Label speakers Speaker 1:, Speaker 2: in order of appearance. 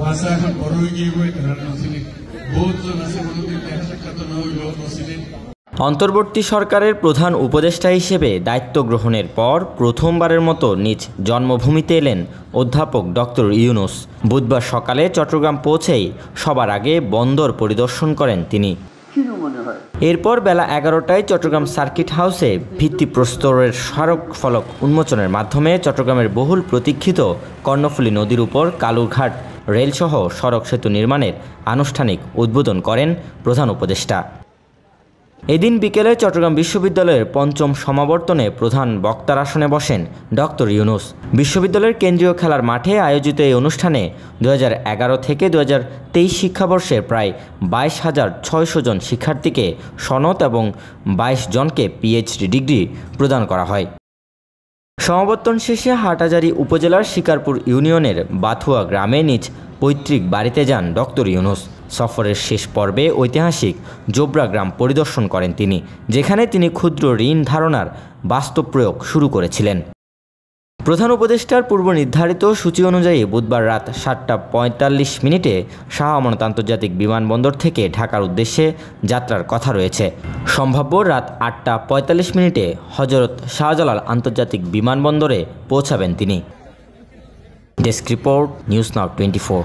Speaker 1: ভাষা এখন বড় হয়ে গিয়ে তারা নছিলেন বহুতজন আছে কোনোদিন দেখা সাক্ষাৎ না হইলেও নছিলেন।
Speaker 2: অন্তর্বর্তী সরকারের প্রধান উপদেষ্টা হিসেবে দায়িত্ব গ্রহণের পর প্রথমবারের মতো নিজ জন্মভূমিতে এলেন অধ্যাপক ডক্টর ইউনূস। বুধবার সকালে চট্টগ্রাম পৌঁছেই সবার আগে বন্দর পরিদর্শন করেন তিনি। এরপর বেলা 11টায় চট্টগ্রাম সার্কিট হাউসে ভিত্তিপ্রস্তরের স্মারক ফলক উন্মোচনের মাধ্যমে চট্টগ্রামের বহুল প্রতীক্ষিত কর্ণফুলী নদীর উপর কালুরঘাট রেলসহ সড়ক সেতু নির্মাণের আনুষ্ঠানিক উদ্বোধন করেন প্রধান উপদেষ্টা। এদিন বিকেলে চট্টগ্রাম বিশ্ববিদ্যালয়ের পঞ্চম সমাবর্তনে প্রধান বক্তার আসনে বসেন ডক্টর ইউনূস। বিশ্ববিদ্যালয়ের কেন্দ্রীয় খেলার মাঠে আয়োজিত এই অনুষ্ঠানে 2011 থেকে 2023 শিক্ষাবর্ষের প্রায় 22,600 জন শিক্ষার্থীকে সনদ এবং 22 জনকে পিএইচডি ডিগ্রি প্রদান করা হয়। সমাবর্তন শেষে হাটহাজারী উপজেলার শিকারপুর ইউনিয়নের বাথুয়া গ্রামে নিজ পৈতৃক বাড়িতে যান ডক্টর ইউনূস। সফরের শেষ পর্বে ঐতিহাসিক জোবরা গ্রাম পরিদর্শন করেন তিনি, যেখানে তিনি ক্ষুদ্র ঋণ ধারণার বাস্তব প্রয়োগ শুরু করেছিলেন। প্রধান উপদেষ্টার পূর্ব নির্ধারিত সূচি অনুযায়ী বুধবার রাত 7:45 শাহ আমানত আন্তর্জাতিক বিমানবন্দর থেকে ঢাকার উদ্দেশ্যে যাত্রার কথা রয়েছে। সম্ভাব্য রাত 8:45 হজরত শাহজালাল আন্তর্জাতিক বিমানবন্দরে পৌঁছাবেন তিনি। Desk report, news now 24।